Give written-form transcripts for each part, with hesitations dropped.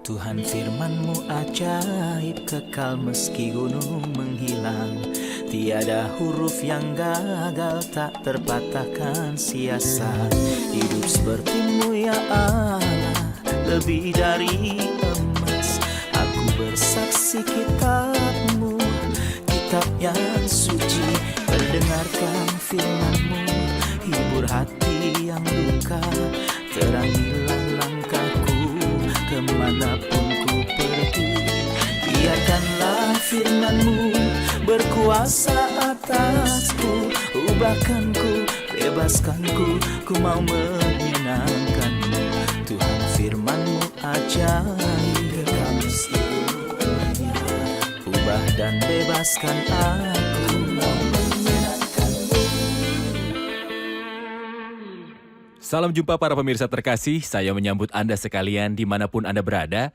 Tuhan firman-Mu ajaib, kekal meski gunung menghilang. Tiada huruf yang gagal, tak terpatahkan siasat. Hidup seperti-Mu ya Allah, lebih dari emas. Aku bersaksi kitab-Mu, kitab yang suci. Mendengarkan firman-Mu, hibur hati yang luka. Terangilah langkahku kemanapun ku pergi. Biarkanlah firman-Mu berkuasa atasku. Ubahkanku, bebaskanku, ku mau menyenangkan-Mu. Tuhan firman-Mu ajaib, kekal meski gunung. Ubah dan bebaskan aku, mau menyenangkan-Mu. Salam jumpa para pemirsa terkasih, saya menyambut Anda sekalian dimanapun Anda berada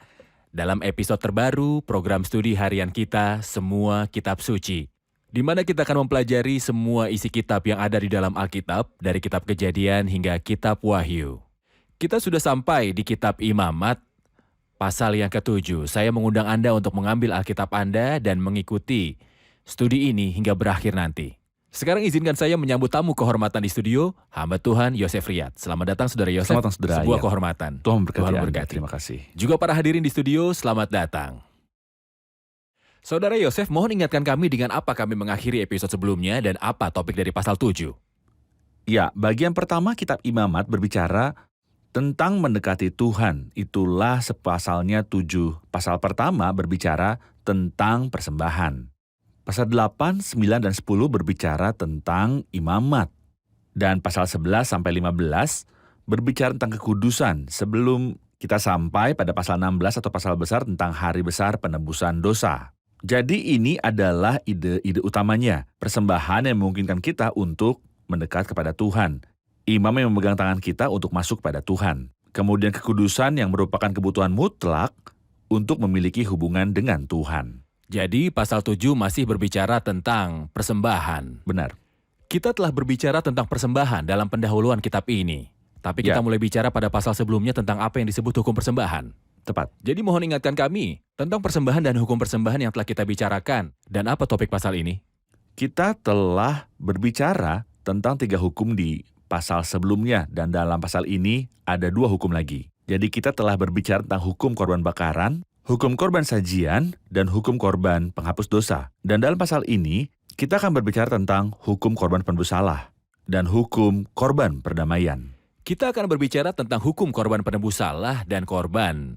dalam episode terbaru program studi harian kita, Semua Kitab Suci, di mana kita akan mempelajari semua isi kitab yang ada di dalam Alkitab, dari kitab Kejadian hingga kitab Wahyu. Kita sudah sampai di kitab Imamat, pasal yang ke-7. Saya mengundang Anda untuk mengambil Alkitab Anda dan mengikuti studi ini hingga berakhir nanti. Sekarang izinkan saya menyambut tamu kehormatan di studio, hamba Tuhan Yosef Riyad. Selamat datang Saudara Yosef. Selamat datang, Saudara. Sebuah Ya. kehormatan. Tuhan memberkati Tuhan Anda. memberkati. Terima kasih. Juga para hadirin di studio, selamat datang. Saudara Yosef, mohon ingatkan kami dengan apa kami mengakhiri episode sebelumnya dan apa topik dari pasal 7. Ya, bagian pertama kitab Imamat berbicara tentang mendekati Tuhan. Itulah sepasalnya 7. Pasal pertama berbicara tentang persembahan. Pasal 8, 9, dan 10 berbicara tentang imamat. Dan pasal 11 sampai 15 berbicara tentang kekudusan sebelum kita sampai pada pasal 16 atau pasal besar tentang hari besar penebusan dosa. Jadi ini adalah ide utamanya, persembahan yang memungkinkan kita untuk mendekat kepada Tuhan. Imam yang memegang tangan kita untuk masuk pada Tuhan. Kemudian kekudusan yang merupakan kebutuhan mutlak untuk memiliki hubungan dengan Tuhan. Jadi pasal 7 masih berbicara tentang persembahan. Benar. Kita telah berbicara tentang persembahan dalam pendahuluan kitab ini. Tapi kita mulai bicara pada pasal sebelumnya tentang apa yang disebut hukum persembahan. Tepat. Jadi mohon ingatkan kami tentang persembahan dan hukum persembahan yang telah kita bicarakan. Dan apa topik pasal ini? Kita telah berbicara tentang 3 hukum di pasal sebelumnya, dan dalam pasal ini ada 2 hukum lagi. Jadi kita telah berbicara tentang hukum korban bakaran, hukum korban sajian, dan hukum korban penghapus dosa. Dan dalam pasal ini, kita akan berbicara tentang hukum korban penebus salah dan hukum korban perdamaian. Kita akan berbicara tentang hukum korban penebus salah dan korban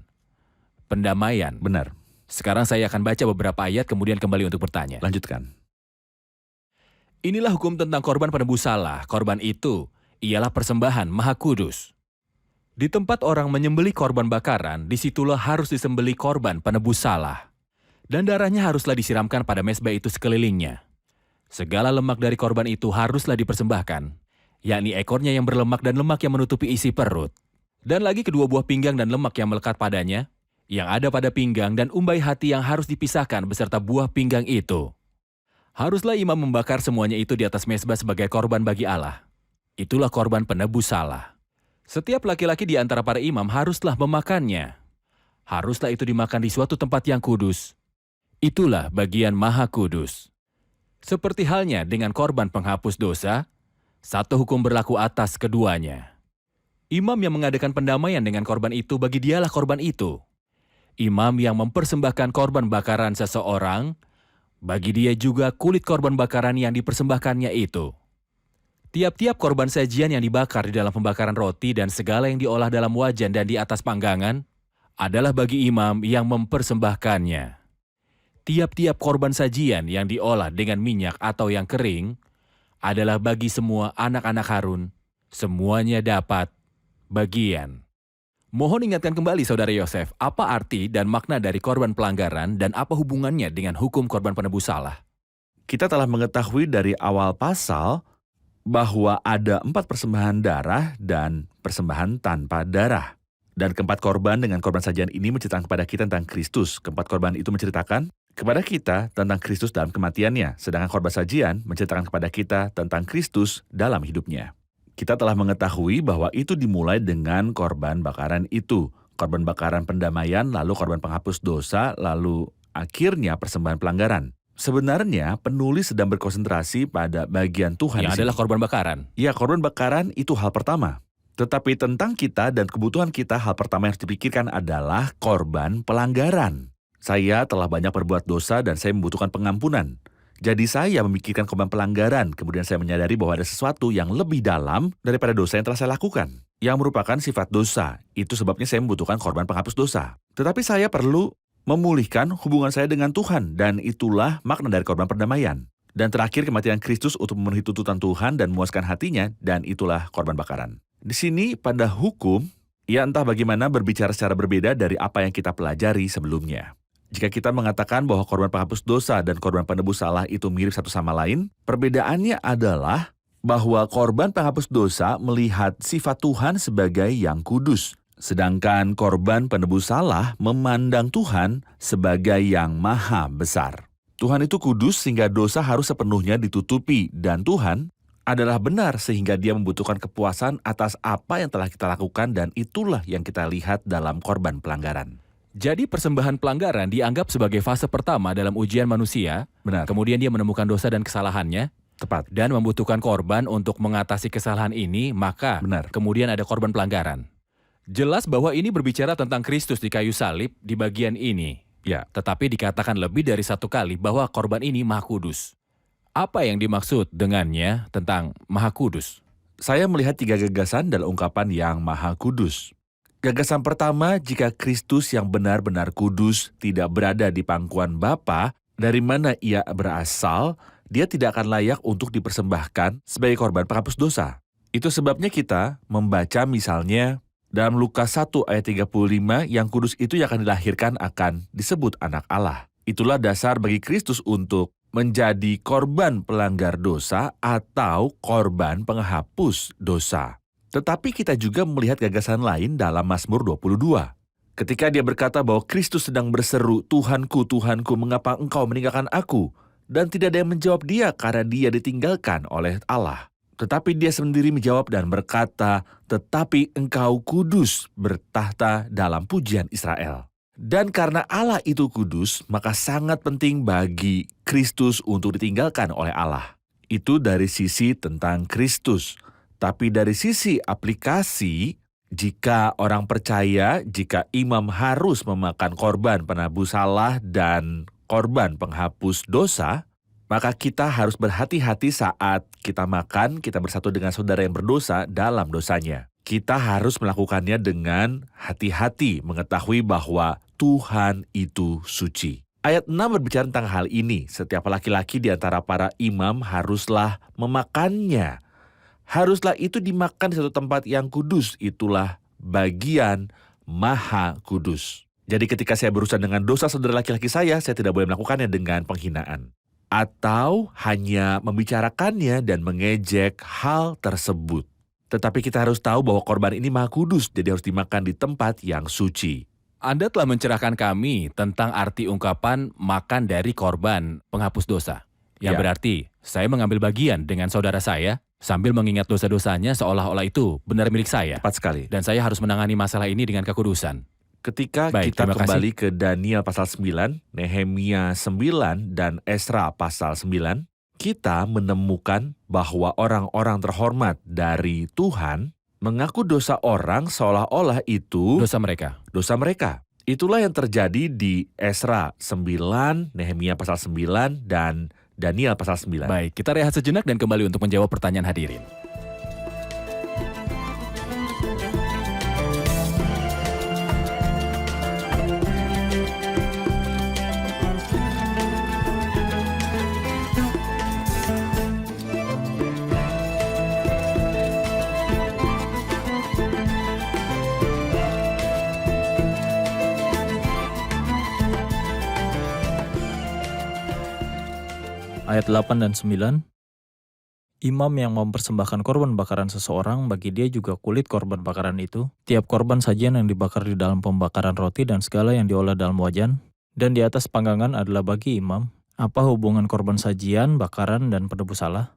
pendamaian. Benar. Sekarang saya akan baca beberapa ayat kemudian kembali untuk bertanya. Lanjutkan. Inilah hukum tentang korban penebus salah. Korban itu ialah persembahan maha kudus. Di tempat orang menyembelih korban bakaran, disitulah harus disembelih korban penebus salah. Dan darahnya haruslah disiramkan pada mezbah itu sekelilingnya. Segala lemak dari korban itu haruslah dipersembahkan, yakni ekornya yang berlemak dan lemak yang menutupi isi perut. Dan lagi kedua buah pinggang dan lemak yang melekat padanya, yang ada pada pinggang dan umbai hati yang harus dipisahkan beserta buah pinggang itu. Haruslah imam membakar semuanya itu di atas mezbah sebagai korban bagi Allah. Itulah korban penebus salah. Setiap laki-laki di antara para imam haruslah memakannya. Haruslah itu dimakan di suatu tempat yang kudus. Itulah bagian maha kudus. Seperti halnya dengan korban penghapus dosa, satu hukum berlaku atas keduanya. Imam yang mengadakan pendamaian dengan korban itu, bagi dialah korban itu. Imam yang mempersembahkan korban bakaran seseorang, bagi dia juga kulit korban bakaran yang dipersembahkannya itu. Tiap-tiap korban sajian yang dibakar di dalam pembakaran roti dan segala yang diolah dalam wajan dan di atas panggangan adalah bagi imam yang mempersembahkannya. Tiap-tiap korban sajian yang diolah dengan minyak atau yang kering adalah bagi semua anak-anak Harun. Semuanya dapat bagian. Mohon ingatkan kembali Saudara Yosef, apa arti dan makna dari korban pelanggaran dan apa hubungannya dengan hukum korban penebus salah? Kita telah mengetahui dari awal pasal bahwa ada 4 persembahan darah dan persembahan tanpa darah. Dan keempat korban dengan korban sajian ini menceritakan kepada kita tentang Kristus. Keempat korban itu menceritakan kepada kita tentang Kristus dalam kematiannya, sedangkan korban sajian menceritakan kepada kita tentang Kristus dalam hidupnya. Kita telah mengetahui bahwa itu dimulai dengan korban bakaran itu. korban bakaran pendamaian, lalu korban penghapus dosa, lalu akhirnya persembahan pelanggaran. Sebenarnya penulis sedang berkonsentrasi pada bagian Tuhan Yang di adalah sini. korban bakaran. Ya, korban bakaran itu hal pertama. Tetapi tentang kita dan kebutuhan kita, hal pertama yang harus dipikirkan adalah korban pelanggaran. Saya telah banyak berbuat dosa dan saya membutuhkan pengampunan. Jadi saya memikirkan korban pelanggaran, kemudian saya menyadari bahwa ada sesuatu yang lebih dalam daripada dosa yang telah saya lakukan, yang merupakan sifat dosa. Itu sebabnya saya membutuhkan korban penghapus dosa. Tetapi saya perlu memulihkan hubungan saya dengan Tuhan, dan itulah makna dari korban perdamaian. Dan terakhir, kematian Kristus untuk memenuhi tuntutan Tuhan dan memuaskan hatinya, dan itulah korban bakaran. Di sini pada hukum, ya entah bagaimana berbicara secara berbeda dari apa yang kita pelajari sebelumnya. Jika kita mengatakan bahwa korban penghapus dosa dan korban penebus salah itu mirip satu sama lain, perbedaannya adalah bahwa korban penghapus dosa melihat sifat Tuhan sebagai yang kudus, sedangkan korban penebus salah memandang Tuhan sebagai yang maha besar. Tuhan itu kudus sehingga dosa harus sepenuhnya ditutupi, dan Tuhan adalah benar sehingga dia membutuhkan kepuasan atas apa yang telah kita lakukan, dan itulah yang kita lihat dalam korban pelanggaran. Jadi persembahan pelanggaran dianggap sebagai fase pertama dalam ujian manusia. Benar, Kemudian dia menemukan dosa dan kesalahannya tepat, dan membutuhkan korban untuk mengatasi kesalahan ini, maka benar. kemudian ada korban pelanggaran. Jelas bahwa ini berbicara tentang Kristus di kayu salib di bagian ini. Ya, Tetapi dikatakan lebih dari satu kali bahwa korban ini maha kudus. Apa yang dimaksud dengannya tentang maha kudus? saya melihat 3 gagasan dalam ungkapan yang maha kudus. Gagasan pertama, jika Kristus yang benar-benar kudus tidak berada di pangkuan Bapa, dari mana ia berasal, dia tidak akan layak untuk dipersembahkan sebagai korban penghapus dosa. Itu sebabnya kita membaca misalnya dalam Lukas 1 ayat 35, yang kudus itu yang akan dilahirkan akan disebut anak Allah. Itulah dasar bagi Kristus untuk menjadi korban pelanggar dosa atau korban penghapus dosa. Tetapi kita juga melihat gagasan lain dalam Mazmur 22. Ketika dia berkata bahwa Kristus sedang berseru, Tuhanku, Tuhanku, mengapa engkau meninggalkan aku? Dan tidak ada yang menjawab dia karena dia ditinggalkan oleh Allah. Tetapi dia sendiri menjawab dan berkata, tetapi engkau kudus bertahta dalam pujian Israel. Dan karena Allah itu kudus, maka sangat penting bagi Kristus untuk ditinggalkan oleh Allah. Itu dari sisi tentang Kristus. Tapi dari sisi aplikasi, jika orang percaya, jika imam harus memakan korban penebus salah dan korban penghapus dosa, maka kita harus berhati-hati saat kita makan, kita bersatu dengan saudara yang berdosa dalam dosanya. Kita harus melakukannya dengan hati-hati, mengetahui bahwa Tuhan itu suci. Ayat 6 berbicara tentang hal ini. Setiap laki-laki di antara para imam haruslah memakannya. Haruslah itu dimakan di satu tempat yang kudus. Itulah bagian maha kudus. Jadi ketika saya berurusan dengan dosa saudara laki-laki saya tidak boleh melakukannya dengan penghinaan. Atau hanya membicarakannya dan mengejek hal tersebut. Tetapi kita harus tahu bahwa korban ini maha kudus, jadi harus dimakan di tempat yang suci. Anda telah mencerahkan kami tentang arti ungkapan makan dari korban penghapus dosa. Yang Ya. berarti saya mengambil bagian dengan saudara saya sambil mengingat dosa-dosanya seolah-olah itu benar milik saya. Tepat sekali. Dan saya harus menangani masalah ini dengan kekudusan. Ketika Baik, kita terima kembali ke Daniel pasal 9, Nehemia 9, dan Esra pasal 9, kita menemukan bahwa orang-orang terhormat dari Tuhan mengaku dosa orang seolah-olah itu Dosa mereka. dosa mereka. Itulah yang terjadi di Esra 9, Nehemia pasal 9, dan Daniel pasal 9. Baik, kita rehat sejenak dan kembali untuk menjawab pertanyaan hadirin. Ayat 8 dan 9. Imam yang mempersembahkan korban bakaran seseorang, bagi dia juga kulit korban bakaran itu, tiap korban sajian yang dibakar di dalam pembakaran roti dan segala yang diolah dalam wajan, dan di atas panggangan adalah bagi imam. Apa hubungan korban sajian, bakaran, dan penebus salah?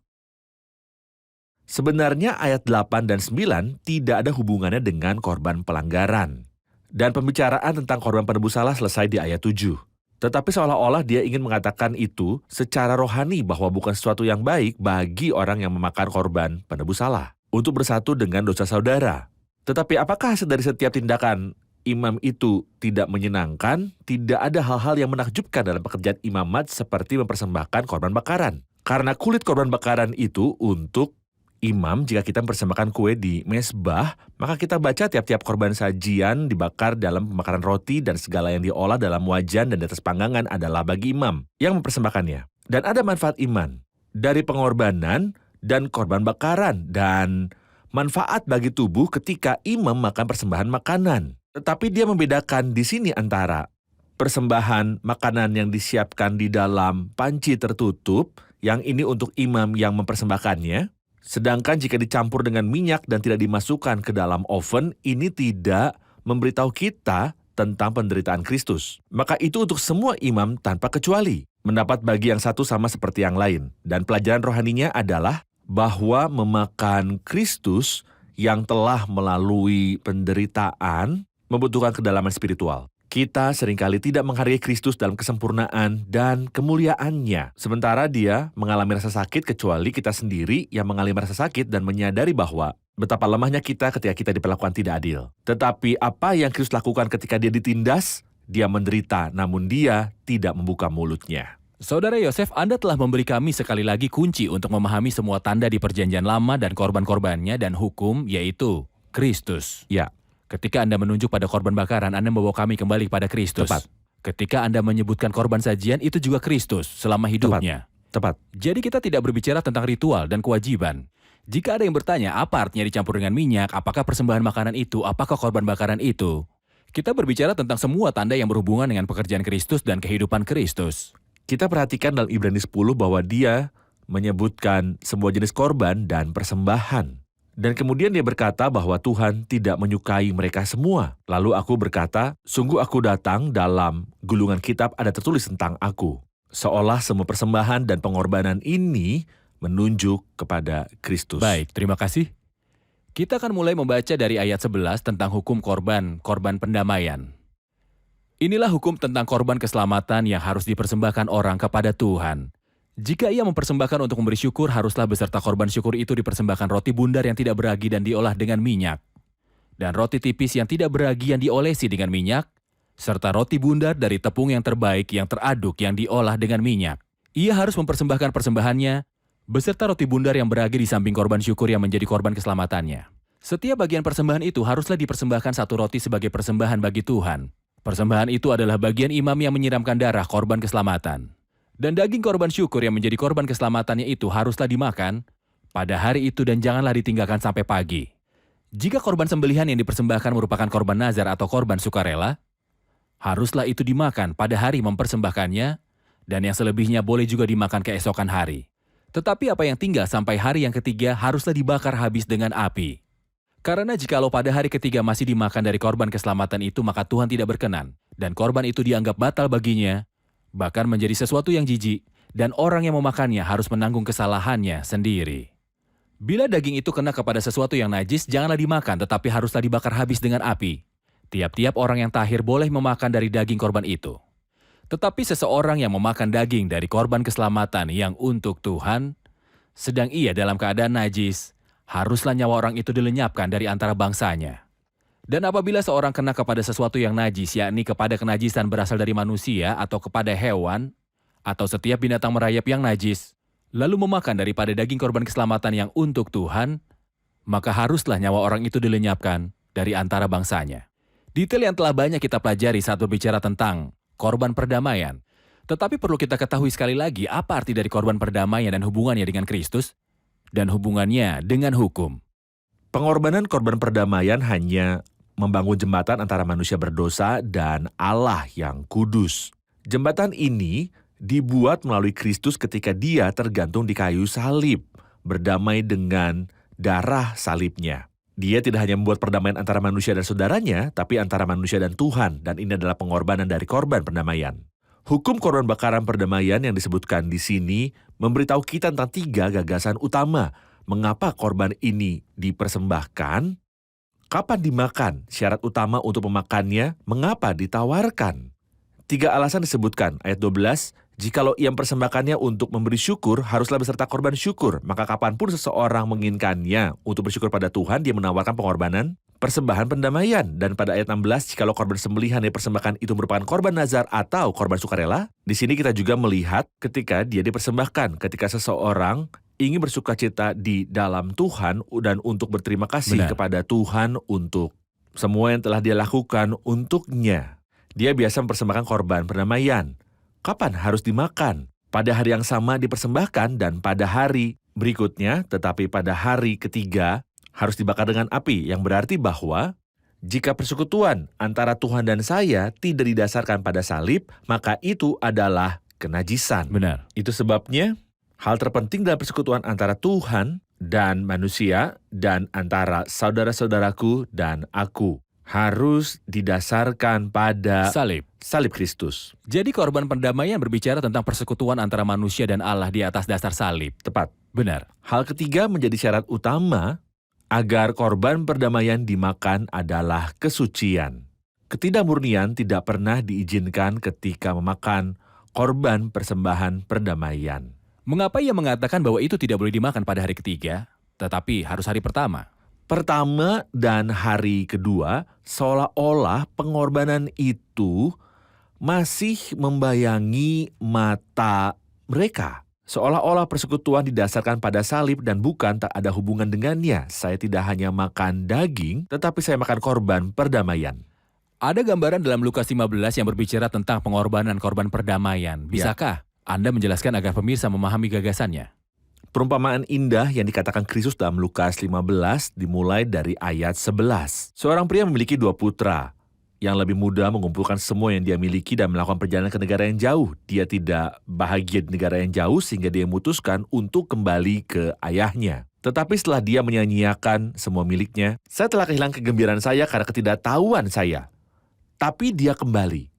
Sebenarnya ayat 8 dan 9 tidak ada hubungannya dengan korban pelanggaran. Dan pembicaraan tentang korban penebus salah selesai di ayat 7. Tetapi seolah-olah dia ingin mengatakan itu secara rohani bahwa bukan sesuatu yang baik bagi orang yang memakan korban penebus salah untuk bersatu dengan dosa saudara. Tetapi apakah hasil dari setiap tindakan imam itu tidak menyenangkan? Tidak ada hal-hal yang menakjubkan dalam pekerjaan imamat seperti mempersembahkan korban bakaran. Karena kulit korban bakaran itu untuk imam, jika kita mempersembahkan kue di mezbah, maka kita baca tiap-tiap korban sajian dibakar dalam pembakaran roti dan segala yang diolah dalam wajan dan di atas panggangan adalah bagi imam yang mempersembahkannya. Dan ada manfaat iman dari pengorbanan dan korban bakaran dan manfaat bagi tubuh ketika imam makan persembahan makanan. Tetapi dia membedakan di sini antara persembahan makanan yang disiapkan di dalam panci tertutup, yang ini untuk imam yang mempersembahkannya. Sedangkan jika dicampur dengan minyak dan tidak dimasukkan ke dalam oven, ini tidak memberitahu kita tentang penderitaan Kristus. Maka itu untuk semua imam tanpa kecuali. Mendapat bagi yang satu sama seperti yang lain. Dan pelajaran rohaninya adalah bahwa memakan Kristus yang telah melalui penderitaan membutuhkan kedalaman spiritual. Kita seringkali tidak menghargai Kristus dalam kesempurnaan dan kemuliaannya. Sementara dia mengalami rasa sakit kecuali kita sendiri yang mengalami rasa sakit dan menyadari bahwa betapa lemahnya kita ketika kita diperlakukan tidak adil. Tetapi apa yang Kristus lakukan ketika dia ditindas? Dia menderita, namun dia tidak membuka mulutnya. Saudara Yosef, Anda telah memberi kami sekali lagi kunci untuk memahami semua tanda di Perjanjian Lama dan korban-korbannya dan hukum, yaitu Kristus. Ya. Ketika Anda menunjuk pada korban bakaran, Anda membawa kami kembali pada Kristus. Tepat. Ketika Anda menyebutkan korban sajian, itu juga Kristus selama hidupnya. Tepat. Jadi kita tidak berbicara tentang ritual dan kewajiban. Jika ada yang bertanya, apa artinya dicampur dengan minyak, apakah persembahan makanan itu, apakah korban bakaran itu? Kita berbicara tentang semua tanda yang berhubungan dengan pekerjaan Kristus dan kehidupan Kristus. Kita perhatikan dalam Ibrani 10 bahwa dia menyebutkan semua jenis korban dan persembahan. Dan kemudian dia berkata bahwa Tuhan tidak menyukai mereka semua. Lalu aku berkata, sungguh aku datang dalam gulungan kitab ada tertulis tentang aku. Seolah semua persembahan dan pengorbanan ini menunjuk kepada Kristus. Baik, terima kasih. Kita akan mulai membaca dari ayat 11 tentang hukum korban pendamaian. Inilah hukum tentang korban keselamatan yang harus dipersembahkan orang kepada Tuhan. Jika ia mempersembahkan untuk memberi syukur, haruslah beserta korban syukur itu dipersembahkan roti bundar yang tidak beragi dan diolah dengan minyak, dan roti tipis yang tidak beragi yang diolesi dengan minyak, serta roti bundar dari tepung yang terbaik yang teraduk yang diolah dengan minyak. Ia harus mempersembahkan persembahannya, beserta roti bundar yang beragi di samping korban syukur yang menjadi korban keselamatannya. Setiap bagian persembahan itu haruslah dipersembahkan satu roti sebagai persembahan bagi Tuhan. Persembahan itu adalah bagian imam yang menyiramkan darah korban keselamatan. Dan daging korban syukur yang menjadi korban keselamatannya itu haruslah dimakan pada hari itu dan janganlah ditinggalkan sampai pagi. Jika korban sembelihan yang dipersembahkan merupakan korban nazar atau korban sukarela, haruslah itu dimakan pada hari mempersembahkannya, dan yang selebihnya boleh juga dimakan keesokan hari. Tetapi apa yang tinggal sampai hari yang ketiga haruslah dibakar habis dengan api. Karena jikalau pada hari ketiga masih dimakan dari korban keselamatan itu, maka Tuhan tidak berkenan, dan korban itu dianggap batal baginya, bahkan menjadi sesuatu yang jijik, dan orang yang memakannya harus menanggung kesalahannya sendiri. Bila daging itu kena kepada sesuatu yang najis, janganlah dimakan, tetapi haruslah dibakar habis dengan api. Tiap-tiap orang yang tahir boleh memakan dari daging korban itu. Tetapi seseorang yang memakan daging dari korban keselamatan yang untuk Tuhan, sedang ia dalam keadaan najis, haruslah nyawa orang itu dilenyapkan dari antara bangsanya. Dan apabila seorang kena kepada sesuatu yang najis, yakni kepada kenajisan berasal dari manusia atau kepada hewan, atau setiap binatang merayap yang najis, lalu memakan daripada daging korban keselamatan yang untuk Tuhan, maka haruslah nyawa orang itu dilenyapkan dari antara bangsanya. Detail yang telah banyak kita pelajari saat berbicara tentang korban perdamaian. Tetapi perlu kita ketahui sekali lagi apa arti dari korban perdamaian dan hubungannya dengan Kristus, dan hubungannya dengan hukum. Pengorbanan korban perdamaian hanya membangun jembatan antara manusia berdosa dan Allah yang kudus. Jembatan ini dibuat melalui Kristus ketika dia tergantung di kayu salib, berdamai dengan darah salibnya. Dia tidak hanya membuat perdamaian antara manusia dan saudaranya, tapi antara manusia dan Tuhan, dan ini adalah pengorbanan dari korban perdamaian. Hukum korban bakaran perdamaian yang disebutkan di sini memberitahu kita tentang 3 gagasan utama mengapa korban ini dipersembahkan, Kapan dimakan? Syarat utama untuk memakannya, mengapa ditawarkan? 3 alasan disebutkan. Ayat 12, jikalau ia mempersembahkannya untuk memberi syukur, haruslah beserta korban syukur. Maka kapanpun seseorang menginginkannya untuk bersyukur pada Tuhan, dia menawarkan pengorbanan, persembahan pendamaian. Dan pada ayat 16, jikalau korban sembelihan yang dipersembahkan itu merupakan korban nazar atau korban sukarela, di sini kita juga melihat ketika dia dipersembahkan, ketika seseorang ingin bersukacita di dalam Tuhan dan untuk berterima kasih Benar. kepada Tuhan untuk semua yang telah dia lakukan untuknya. Dia biasa mempersembahkan korban perdamaian. Kapan harus dimakan? Pada hari yang sama dipersembahkan dan pada hari berikutnya, tetapi pada hari ketiga harus dibakar dengan api, yang berarti bahwa jika persekutuan antara Tuhan dan saya tidak didasarkan pada salib, maka itu adalah kenajisan. Benar. Itu sebabnya hal terpenting dalam persekutuan antara Tuhan dan manusia dan antara saudara-saudaraku dan aku harus didasarkan pada Salib. salib Kristus. Jadi korban perdamaian berbicara tentang persekutuan antara manusia dan Allah di atas dasar salib. Tepat. Benar. Hal ketiga menjadi syarat utama agar korban perdamaian dimakan adalah kesucian. Ketidakmurnian tidak pernah diizinkan ketika memakan korban persembahan perdamaian. Mengapa ia mengatakan bahwa itu tidak boleh dimakan pada hari ketiga, tetapi harus hari pertama? Pertama dan hari kedua, seolah-olah pengorbanan itu masih membayangi mata mereka. Seolah-olah persekutuan didasarkan pada salib dan bukan tak ada hubungan dengannya. Saya tidak hanya makan daging, tetapi saya makan korban perdamaian. Ada gambaran dalam Lukas 15 yang berbicara tentang pengorbanan korban perdamaian. Bisakah Anda menjelaskan agar pemirsa memahami gagasannya? Perumpamaan indah yang dikatakan Kristus dalam Lukas 15 dimulai dari ayat 11. Seorang pria memiliki 2 putra. Yang lebih muda mengumpulkan semua yang dia miliki dan melakukan perjalanan ke negara yang jauh. Dia tidak bahagia di negara yang jauh sehingga dia memutuskan untuk kembali ke ayahnya. Tetapi setelah dia menyanyiakan semua miliknya, saya telah kehilangan kegembiraan saya karena ketidaktahuan saya. Tapi dia kembali.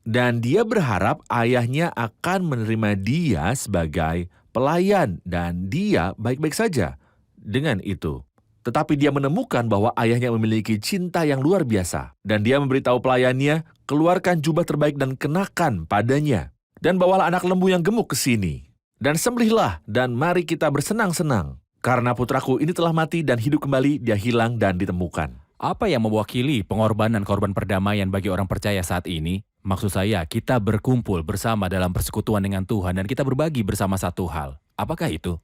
Dan dia berharap ayahnya akan menerima dia sebagai pelayan dan dia baik-baik saja dengan itu. Tetapi dia menemukan bahwa ayahnya memiliki cinta yang luar biasa. Dan dia memberitahu pelayannya, keluarkan jubah terbaik dan kenakan padanya. Dan bawalah anak lembu yang gemuk ke sini. Dan sembelihlah dan mari kita bersenang-senang. Karena putraku ini telah mati dan hidup kembali, dia hilang dan ditemukan. Apa yang mewakili pengorbanan korban perdamaian bagi orang percaya saat ini? Maksud saya, kita berkumpul bersama dalam persekutuan dengan Tuhan dan kita berbagi bersama satu hal. Apakah itu?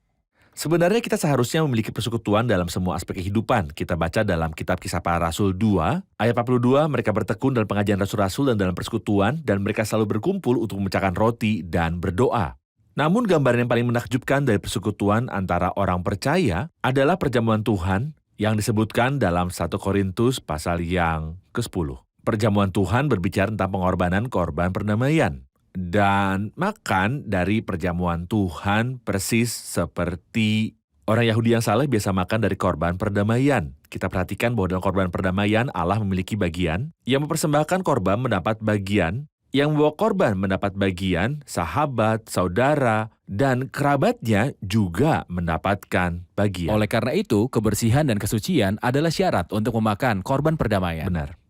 Sebenarnya kita seharusnya memiliki persekutuan dalam semua aspek kehidupan. Kita baca dalam kitab Kisah Para Rasul 2, ayat 42, mereka bertekun dalam pengajian rasul-rasul dan dalam persekutuan, dan mereka selalu berkumpul untuk memecahkan roti dan berdoa. Namun gambaran yang paling menakjubkan dari persekutuan antara orang percaya adalah perjamuan Tuhan yang disebutkan dalam 1 Korintus pasal yang ke-10. Perjamuan Tuhan berbicara tentang pengorbanan korban perdamaian. Dan makan dari perjamuan Tuhan persis seperti orang Yahudi yang saleh biasa makan dari korban perdamaian. Kita perhatikan bahwa dalam korban perdamaian Allah memiliki bagian, yang mempersembahkan korban mendapat bagian, yang membawa korban mendapat bagian, sahabat, saudara, dan kerabatnya juga mendapatkan bagian. Oleh karena itu, kebersihan dan kesucian adalah syarat untuk memakan korban perdamaian. Benar.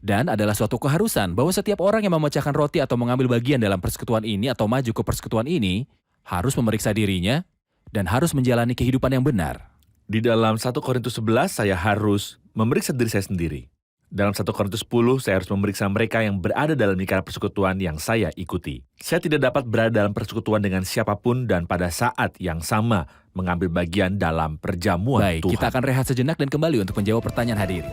Dan adalah suatu keharusan bahwa setiap orang yang memecahkan roti atau mengambil bagian dalam persekutuan ini atau maju ke persekutuan ini harus memeriksa dirinya dan harus menjalani kehidupan yang benar. Di dalam 1 Korintus 11 saya harus memeriksa diri saya sendiri. Dalam 1 Korintus 10 saya harus memeriksa mereka yang berada dalam lingkaran persekutuan yang saya ikuti. Saya tidak dapat berada dalam persekutuan dengan siapapun dan pada saat yang sama mengambil bagian dalam perjamuan Baik, Tuhan. kita akan rehat sejenak dan kembali untuk menjawab pertanyaan hadirin.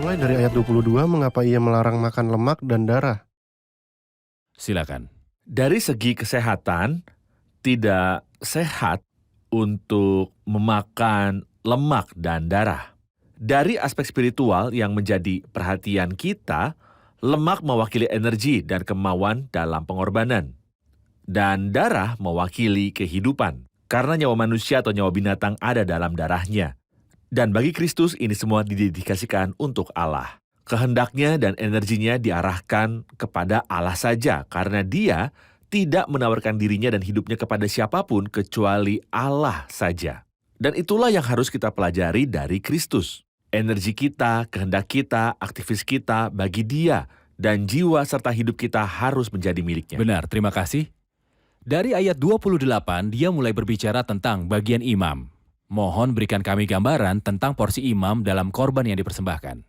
Mulai dari ayat 22, mengapa ia melarang makan lemak dan darah? Silakan. Dari segi kesehatan, tidak sehat untuk memakan lemak dan darah. Dari aspek spiritual yang menjadi perhatian kita, Lemak mewakili energi dan kemauan dalam pengorbanan. Dan darah mewakili kehidupan, karena nyawa manusia atau nyawa binatang ada dalam darahnya. Dan bagi Kristus ini semua didedikasikan untuk Allah. Kehendaknya dan energinya diarahkan kepada Allah saja, karena Dia tidak menawarkan dirinya dan hidupnya kepada siapapun kecuali Allah saja. Dan itulah yang harus kita pelajari dari Kristus. Energi kita, kehendak kita, aktivis kita bagi Dia, dan jiwa serta hidup kita harus menjadi miliknya. Benar, terima kasih. Dari ayat 28, dia mulai berbicara tentang bagian imam. Mohon berikan kami gambaran tentang porsi imam dalam korban yang dipersembahkan.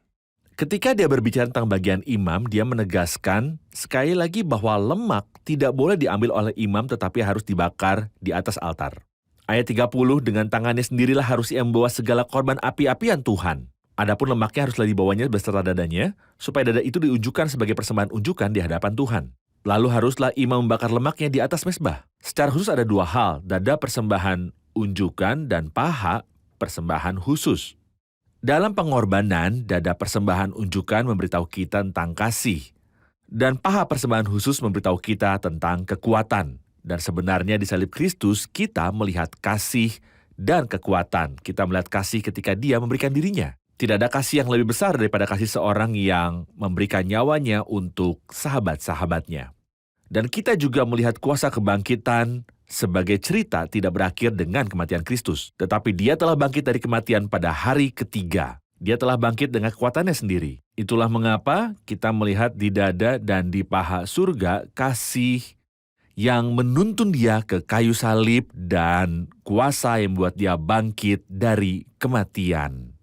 Ketika dia berbicara tentang bagian imam, dia menegaskan sekali lagi bahwa lemak tidak boleh diambil oleh imam tetapi harus dibakar di atas altar. Ayat 30, dengan tangannya sendirilah harus ia membawa segala korban api-apian Tuhan. Adapun lemaknya haruslah dibawanya beserta dadanya, supaya dada itu diunjukkan sebagai persembahan unjukan di hadapan Tuhan. Lalu haruslah imam membakar lemaknya di atas mezbah. Secara khusus ada dua hal, dada persembahan unjukan dan paha persembahan khusus. Dalam pengorbanan, dada persembahan unjukan memberitahu kita tentang kasih. Dan paha persembahan khusus memberitahu kita tentang kekuatan. Dan sebenarnya di salib Kristus kita melihat kasih dan kekuatan. Kita melihat kasih ketika Dia memberikan dirinya. Tidak ada kasih yang lebih besar daripada kasih seorang yang memberikan nyawanya untuk sahabat-sahabatnya. Dan kita juga melihat kuasa kebangkitan sebagai cerita tidak berakhir dengan kematian Kristus. Tetapi Dia telah bangkit dari kematian pada hari ketiga. Dia telah bangkit dengan kekuatannya sendiri. Itulah mengapa kita melihat di dada dan di paha surga kasih yang menuntun Dia ke kayu salib dan kuasa yang membuat Dia bangkit dari kematian.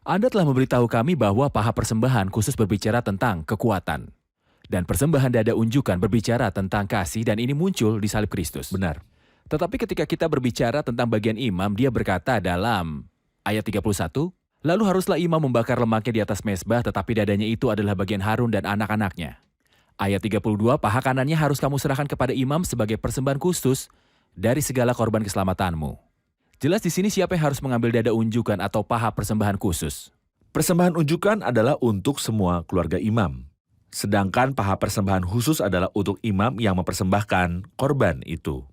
Anda telah memberitahu kami bahwa paha persembahan khusus berbicara tentang kekuatan. Dan persembahan dada unjukan berbicara tentang kasih dan ini muncul di salib Kristus. Benar. Tetapi ketika kita berbicara tentang bagian imam, dia berkata dalam ayat 31, lalu haruslah imam membakar lemaknya di atas mezbah, tetapi dadanya itu adalah bagian Harun dan anak-anaknya. Ayat 32, paha kanannya harus kamu serahkan kepada imam sebagai persembahan khusus dari segala korban keselamatanmu. Jelas di sini siapa yang harus mengambil dada unjukan atau paha persembahan khusus? Persembahan unjukan adalah untuk semua keluarga imam. Sedangkan paha persembahan khusus adalah untuk imam yang mempersembahkan korban itu.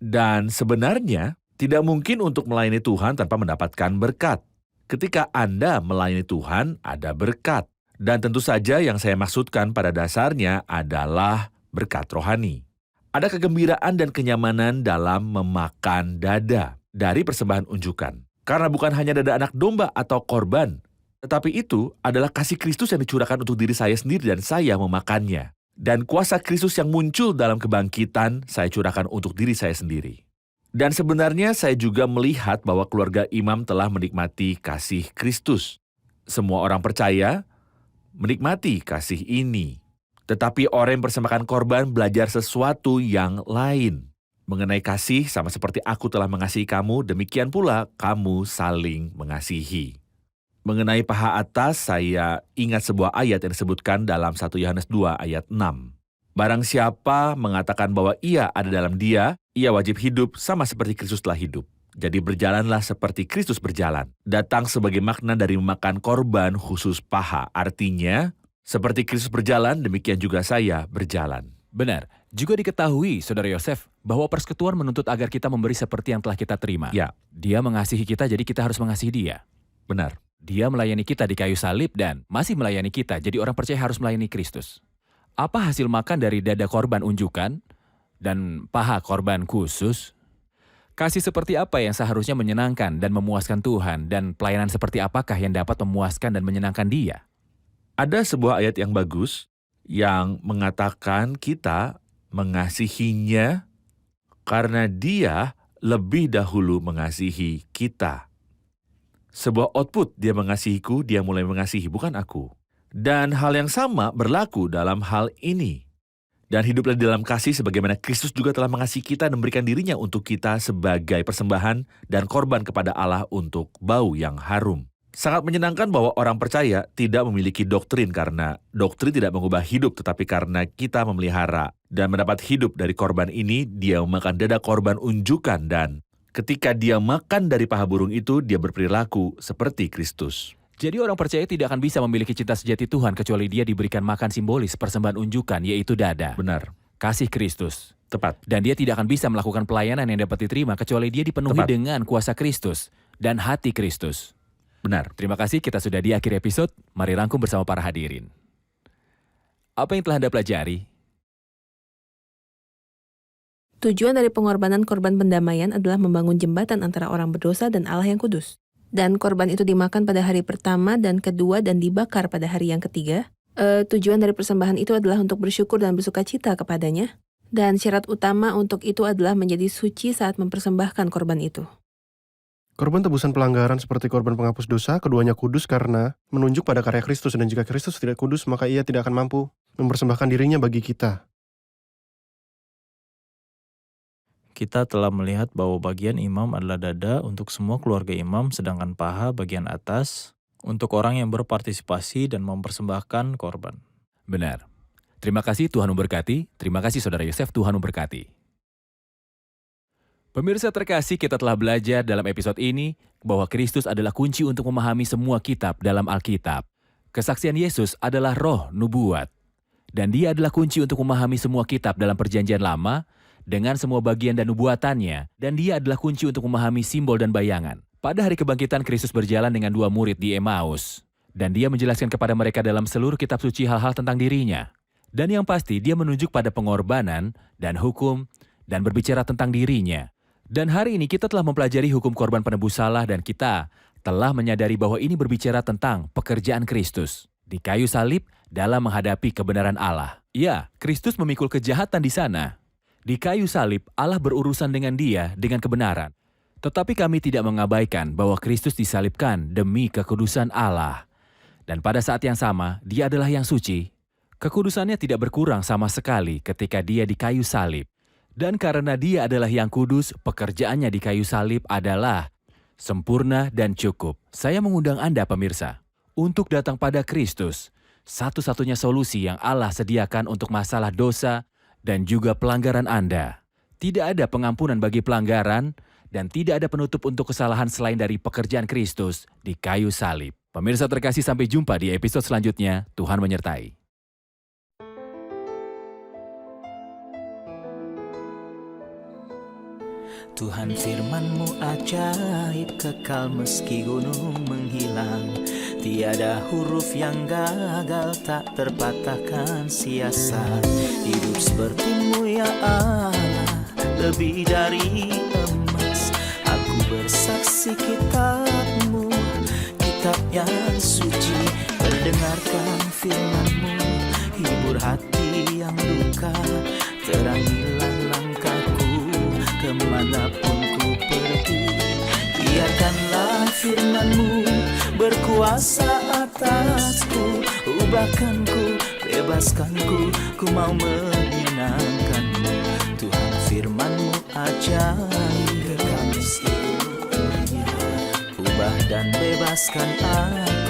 Dan sebenarnya tidak mungkin untuk melayani Tuhan tanpa mendapatkan berkat. Ketika Anda melayani Tuhan, ada berkat. Dan tentu saja yang saya maksudkan pada dasarnya adalah berkat rohani. Ada kegembiraan dan kenyamanan dalam memakan dada dari persembahan unjukan. Karena bukan hanya dada anak domba atau korban, tetapi itu adalah kasih Kristus yang dicurahkan untuk diri saya sendiri dan saya memakannya. Dan kuasa Kristus yang muncul dalam kebangkitan saya curahkan untuk diri saya sendiri. Dan sebenarnya saya juga melihat bahwa keluarga imam telah menikmati kasih Kristus. Semua orang percaya menikmati kasih ini. Tetapi orang yang persembahkan korban belajar sesuatu yang lain. Mengenai kasih, sama seperti aku telah mengasihi kamu, demikian pula kamu saling mengasihi. Mengenai paha atas, saya ingat sebuah ayat yang disebutkan dalam 1 Yohanes 2 ayat 6. Barang siapa mengatakan bahwa ia ada dalam Dia, ia wajib hidup sama seperti Kristus telah hidup. Jadi berjalanlah seperti Kristus berjalan. Datang sebagai makna dari memakan korban khusus paha. Artinya, seperti Kristus berjalan, demikian juga saya berjalan. Benar. Juga diketahui, Saudara Yosef, bahwa persekutuan menuntut agar kita memberi seperti yang telah kita terima. Ya. Dia mengasihi kita, jadi kita harus mengasihi Dia. Benar. Dia melayani kita di kayu salib dan masih melayani kita, jadi orang percaya harus melayani Kristus. Apa hasil makan dari dada korban unjukan dan paha korban khusus? Kasih seperti apa yang seharusnya menyenangkan dan memuaskan Tuhan, dan pelayanan seperti apakah yang dapat memuaskan dan menyenangkan Dia? Ada sebuah ayat yang bagus yang mengatakan kita mengasihinya karena Dia lebih dahulu mengasihi kita. Sebuah output, Dia mengasihiku, Dia mulai mengasihi, bukan aku. Dan hal yang sama berlaku dalam hal ini. Dan hiduplah di dalam kasih sebagaimana Kristus juga telah mengasihi kita dan memberikan dirinya untuk kita sebagai persembahan dan korban kepada Allah untuk bau yang harum. Sangat menyenangkan bahwa orang percaya tidak memiliki doktrin karena doktrin tidak mengubah hidup, tetapi karena kita memelihara dan mendapat hidup dari korban ini, Dia memakan dada korban unjukan dan ketika Dia makan dari paha burung itu, Dia berperilaku seperti Kristus. Jadi orang percaya tidak akan bisa memiliki cinta sejati Tuhan kecuali dia diberikan makan simbolis persembahan unjukan, yaitu dada. Benar. Kasih Kristus. Tepat. Dan dia tidak akan bisa melakukan pelayanan yang dapat diterima kecuali dia dipenuhi Tepat. dengan kuasa Kristus dan hati Kristus. Benar. Terima kasih, kita sudah di akhir episode. Mari rangkum bersama para hadirin. Apa yang telah Anda pelajari? Tujuan dari pengorbanan korban pendamaian adalah membangun jembatan antara orang berdosa dan Allah yang kudus. Dan korban itu dimakan pada hari pertama dan kedua dan dibakar pada hari yang ketiga. Tujuan dari persembahan itu adalah untuk bersyukur dan bersukacita kepadanya. Dan syarat utama untuk itu adalah menjadi suci saat mempersembahkan korban itu. Korban tebusan pelanggaran seperti korban penghapus dosa, keduanya kudus karena menunjuk pada karya Kristus, dan jika Kristus tidak kudus, maka ia tidak akan mampu mempersembahkan dirinya bagi kita. Kita telah melihat bahwa bagian imam adalah dada untuk semua keluarga imam, sedangkan paha bagian atas untuk orang yang berpartisipasi dan mempersembahkan korban. Benar. Terima kasih, Tuhan memberkati. Terima kasih Saudara Yosef, Tuhan memberkati. Pemirsa terkasih, kita telah belajar dalam episode ini bahwa Kristus adalah kunci untuk memahami semua kitab dalam Alkitab. Kesaksian Yesus adalah roh nubuat. Dan dia adalah kunci untuk memahami semua kitab dalam Perjanjian Lama dengan semua bagian dan nubuatannya, dan dia adalah kunci untuk memahami simbol dan bayangan. Pada hari kebangkitan, Kristus berjalan dengan 2 murid di Emmaus, dan dia menjelaskan kepada mereka dalam seluruh kitab suci hal-hal tentang dirinya. Dan yang pasti, dia menunjuk pada pengorbanan dan hukum, dan berbicara tentang dirinya. Dan hari ini kita telah mempelajari hukum korban penebus salah, dan kita telah menyadari bahwa ini berbicara tentang pekerjaan Kristus di kayu salib dalam menghadapi kebenaran Allah. Ya, Kristus memikul kejahatan di sana. Di kayu salib, Allah berurusan dengan dia dengan kebenaran. Tetapi kami tidak mengabaikan bahwa Kristus disalibkan demi kekudusan Allah. Dan pada saat yang sama, dia adalah yang suci. Kekudusannya tidak berkurang sama sekali ketika dia di kayu salib. Dan karena dia adalah yang kudus, pekerjaannya di kayu salib adalah sempurna dan cukup. Saya mengundang Anda, pemirsa, untuk datang pada Kristus, satu-satunya solusi yang Allah sediakan untuk masalah dosa dan juga pelanggaran Anda. Tidak ada pengampunan bagi pelanggaran dan tidak ada penutup untuk kesalahan selain dari pekerjaan Kristus di kayu salib. Pemirsa terkasih, sampai jumpa di episode selanjutnya. Tuhan menyertai. Tuhan firman-Mu ajaib, kekal meski gunung menghilang. Tiada huruf yang gagal, tak terpatahkan siasat. Hidup seperti-Mu ya Allah, lebih dari emas. Aku bersaksi kitab-Mu, kitab yang suci. Perdengarkan firman-Mu, hibur hati yang duka. Terangilah langkahku kemanapun ku pergi. Biarkanlah firman-Mu berkuasa atasku. Ubahkanku, bebaskanku, ku mau menyenangkan-Mu. Tuhan firman-Mu ajaib, kekal seluruhnya. Ubah dan bebaskan aku.